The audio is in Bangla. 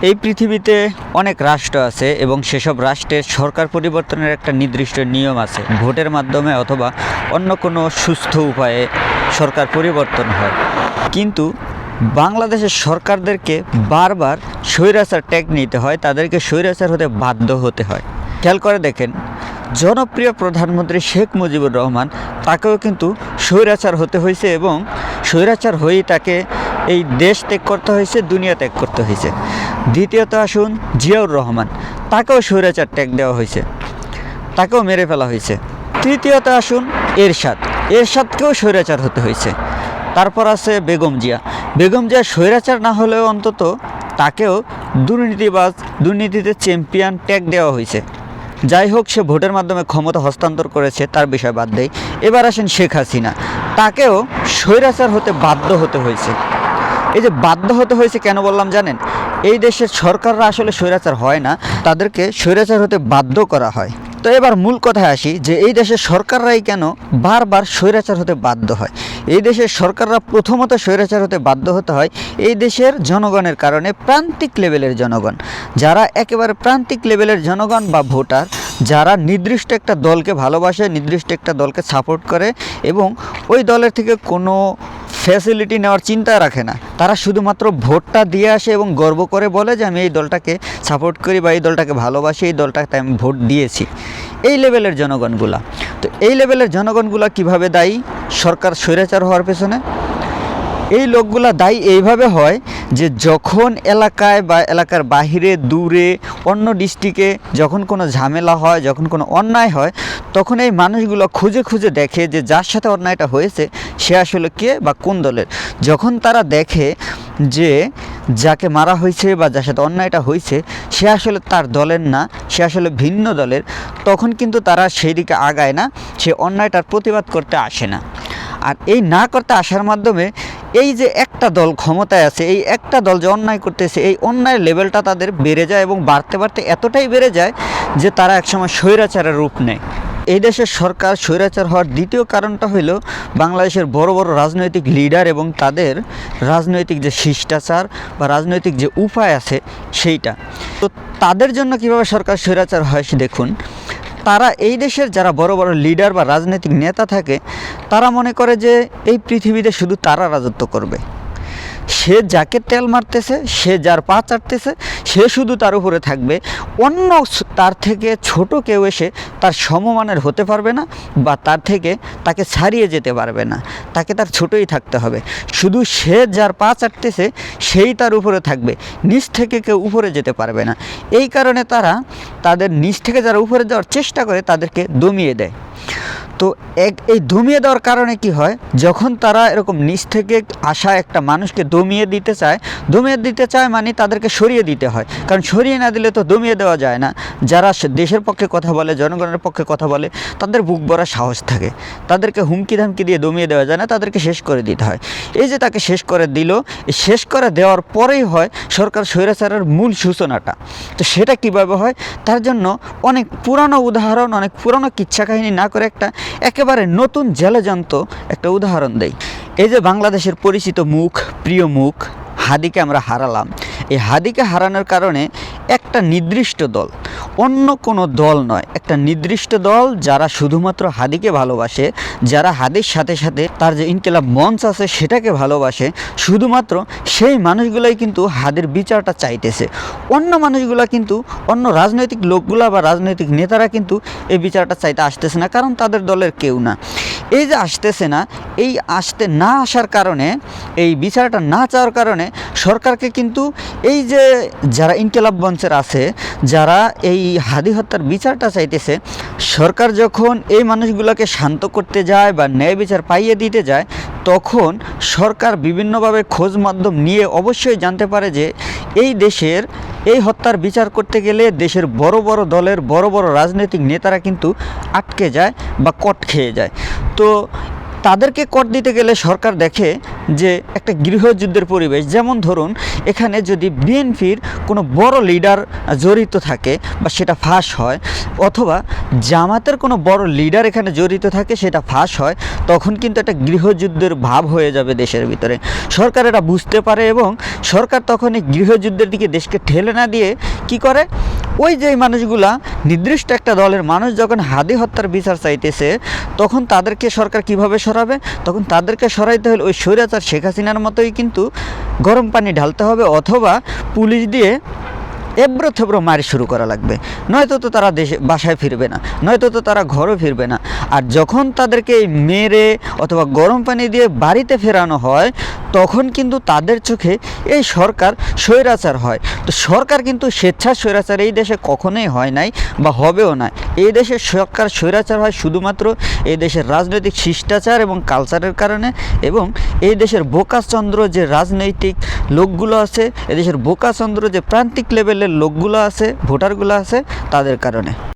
এই পৃথিবীতে অনেক রাষ্ট্র আছে এবং সেসব রাষ্ট্রের সরকার পরিবর্তনের একটা নির্দিষ্ট নিয়ম আছে। ভোটের মাধ্যমে অথবা অন্য কোনো সুস্থ উপায়ে সরকার পরিবর্তন হয়। কিন্তু বাংলাদেশের সরকারদেরকে বারবার স্বৈরাচার ট্যাগ নিতে হয়, তাদেরকে স্বৈরাচার হতে বাধ্য হতে হয়। খেয়াল করে দেখেন, জনপ্রিয় প্রধানমন্ত্রী শেখ মুজিবুর রহমান, তাকেও কিন্তু স্বৈরাচার হতে হয়েছে এবং স্বৈরাচার হয়েই তাকে এই দেশ ত্যাগ করতে হয়েছে, দুনিয়া ত্যাগ করতে হয়েছে। দ্বিতীয়ত আসুন জিয়াউর রহমান, তাকেও স্বৈরাচার ট্যাগ দেওয়া হয়েছে, তাকেও মেরে ফেলা হয়েছে। তৃতীয়ত আসুন এরশাদকেও স্বৈরাচার হতে হয়েছে। তারপর আছে বেগম জিয়া স্বৈরাচার না হলেও অন্তত তাকেও দুর্নীতিবাজ, দুর্নীতিতে চ্যাম্পিয়ন ট্যাগ দেওয়া হয়েছে। যাই হোক, সে ভোটের মাধ্যমে ক্ষমতা হস্তান্তর করেছে, তার বিষয় বাদ দেয়। এবার আসেন শেখ হাসিনা, তাকেও স্বৈরাচার হতে বাধ্য হতে হয়েছে। এই যে বাধ্য হতে হয়েছে কেন বললাম জানেন? এই দেশের সরকাররা আসলে স্বৈরাচার হয় না, তাদেরকে স্বৈরাচার হতে বাধ্য করা হয়। তো এবার মূল কথায় আসি যে এই দেশের সরকাররাই কেন বারবার স্বৈরাচার হতে বাধ্য হয়। এই দেশের সরকাররা প্রথমত স্বৈরাচার হতে বাধ্য হতে হয় এই দেশের জনগণের কারণে। প্রান্তিক লেভেলের জনগণ, যারা একেবারে প্রান্তিক লেভেলের জনগণ বা ভোটার, যারা নির্দিষ্ট একটা দলকে ভালোবাসে, নির্দিষ্ট একটা দলকে সাপোর্ট করে এবং ওই দলের থেকে কোনো ফ্যাসিলিটি নেওয়ার চিন্তা রাখে না, তারা শুধুমাত্র ভোটটা দিয়ে আসে এবং গর্ব করে বলে যে আমি এই দলটাকে সাপোর্ট করি বা এই দলটাকে ভালোবাসি, এই দলটাকে আমি ভোট দিয়েছি। এই লেভেলের জনগণগুলা, তো এই লেভেলের জনগণগুলা কিভাবে দায়ী সরকার স্বৈরাচার হওয়ার পেছনে? এই লোকগুলা দায়ী এইভাবে হয় যে যখন এলাকায় বা এলাকার বাহিরে, দূরে, অন্য ডিস্ট্রিক্টে যখন কোনো ঝামেলা হয়, যখন কোনো অন্যায় হয়, তখন এই মানুষগুলো খুঁজে খুঁজে দেখে যে যার সাথে অন্যায়টা হয়েছে সে আসলে কে বা কোন দলের। যখন তারা দেখে যে যাকে মারা হয়েছে বা যার সাথে অন্যায়টা হয়েছে সে আসলে তার দলের না, সে আসলে ভিন্ন দলের, তখন কিন্তু তারা সেই দিকে আগায় না, সে অন্যায়টার প্রতিবাদ করতে আসে না। আর এই না করতে আসার মাধ্যমে এই যে একটা দল ক্ষমতায় আছে, এই একটা দল যে অন্যায় করতেছে, এই অন্যায়ের লেভেলটা তাদের বেড়ে যায় এবং বাড়তে বাড়তে এতটাই বেড়ে যায় যে তারা একসময় স্বৈরাচারের রূপ নেয়। এই দেশের সরকার স্বৈরাচার হওয়ার দ্বিতীয় কারণটা হলো বাংলাদেশের বড় বড় রাজনৈতিক লিডার এবং তাদের রাজনৈতিক যে শিষ্টাচার বা রাজনৈতিক যে উপায় আছে সেইটা। তো তাদের জন্য কিভাবে সরকার স্বৈরাচার হয় দেখুন। তারা এই দেশের যারা বড় বড় লিডার বা রাজনৈতিক নেতা থাকে, তারা মনে করে যে এই পৃথিবীতে শুধু তারা রাজত্ব করবে। সে যাকে তেল মারতেছে, সে যার পা চাটতেছে, সে শুধু তার উপরে থাকবে। অন্য তার থেকে ছোট কেউ এসে তার সমমানের হতে পারবে না বা তাকে ছাড়িয়ে যেতে পারবে না, তাকে তার ছোটই থাকতে হবে। শুধু সে যার পা চাটতেছে সেই তার উপরে থাকবে, নিচ থেকে কেউ উপরে যেতে পারবে না। এই কারণে তারা তাদের নিচ থেকে যারা উপরে যাওয়ার চেষ্টা করে তাদেরকে দমিয়ে দেয়। তো এই দমিয়ে দেওয়ার কারণে কি হয়, যখন তারা এরকম নিচ থেকে আসা একটা মানুষকে দমিয়ে দিতে চায় মানে তাদেরকে সরিয়ে দিতে হয়, কারণ সরিয়ে না দিলে তো দমিয়ে দেওয়া যায় না। যারা দেশের পক্ষে কথা বলে, জনগণের পক্ষে কথা বলে, তাদের বুক ভরা সাহস থাকে, তাদেরকে হুমকি ধামকি দিয়ে দমিয়ে দেওয়া যায় না, তাদেরকে শেষ করে দিতে হয়। এই যে তাকে শেষ করে দিল, শেষ করে দেওয়ার পরেই হয় সরকার স্বৈরাচারের মূল সূচনাটা। তো সেটা কিভাবে হয়, তার জন্য অনেক পুরানো উদাহরণ, অনেক পুরানো কিচ্ছা কাহিনী না করে একেবারে নতুন জেলেজান্ত একটা উদাহরণ দেই। এই যে বাংলাদেশের পরিচিত মুখ, প্রিয় মুখ হাদিকে আমরা হারালাম। এই হাদিকে হারানোর কারণে একটা নির্দিষ্ট দল, অন্য কোনো দল নয়, একটা নির্দিষ্ট দল যারা শুধুমাত্র হাদিকে ভালোবাসে, যারা হাদির সাথে সাথে তার যে ইনকিলাব মঞ্চ আছে সেটাকে ভালোবাসে, শুধুমাত্র সেই মানুষগুলাই কিন্তু হাদির বিচারটা চাইতেছে। অন্য মানুষগুলা কিন্তু, অন্য রাজনৈতিক লোকগুলা বা রাজনৈতিক নেতারা কিন্তু এই বিচারটা চাইতে আসতেছে না, কারণ তাদের দলের কেউ না। এই যে আসতেছে না, এই আসতে না আসার কারণে, এই বিচারটা না চাওয়ার কারণে সরকারকে কিন্তু এই যে যারা ইনকিলাব মঞ্চের আছে, যারা এই হাদি হত্যার বিচারটা চাইতেছে, সরকার যখন এই মানুষগুলোকে শান্ত করতে যায় বা ন্যায় বিচার পাইয়ে দিতে যায়, তখন সরকার বিভিন্নভাবে খোঁজ মাধ্যম নিয়ে অবশ্যই জানতে পারে যে এই দেশের এই হত্যার বিচার করতে গেলে দেশের বড় বড় দলের বড় বড় রাজনৈতিক নেতারা কিন্তু আটকে যায় বা কট খেয়ে যায়। তো তাদেরকে কর দিতে গেলে সরকার দেখে যে একটা গৃহযুদ্ধের পরিবেশ, যেমন ধরুন এখানে যদি বিএনপির কোনো বড় লিডার জড়িত থাকে বা সেটা ফাঁস হয়, অথবা জামাতের কোনো বড় লিডার এখানে জড়িত থাকে সেটা ফাঁস হয়, তখন কিন্তু একটা গৃহযুদ্ধের ভাব হয়ে যাবে দেশের ভিতরে। সরকার এটা বুঝতে পারে এবং সরকার তখন এই গৃহযুদ্ধের দিকে দেশকে ঠেলে না দিয়ে কি করে, ওই যে মানুষগুলা নির্দিষ্ট একটা দলের মানুষ যখন হাদি হত্যার বিচার চাইতেছে, তখন তাদেরকে সরকার কিভাবে সরাবে? তখন তাদেরকে সরাইতে হলে ওই স্বৈরাচার শেখ হাসিনার মতোই কিন্তু গরম পানি ঢালতে হবে, অথবা পুলিশ দিয়ে এবড়ো থেবড়ো মারি শুরু করা লাগবে, নয়তো তো তারা দেশে বাসায় ফিরবে না, নয়তো তো তারা ঘরে ফিরবে না। আর যখন তাদেরকে মেরে অথবা গরম পানি দিয়ে বাড়িতে ফেরানো হয়, তখন কিন্তু তাদের চোখে এই সরকার স্বৈরাচার হয়। তো সরকার কিন্তু স্বেচ্ছার স্বৈরাচার এই দেশে কখনোই হয় নাই বা হবেও না। এই দেশের সরকার স্বৈরাচার হয় শুধুমাত্র এই দেশের রাজনৈতিক শিষ্টাচার এবং কালচারের কারণে, এবং এই দেশের বোকাচন্দ্র যে রাজনৈতিক লোকগুলো আছে, এদেশের বোকাচন্দ্র যে প্রান্তিক লেভেলের লোকগুলো আছে, ভোটারগুলো আছে, তাদের কারণে।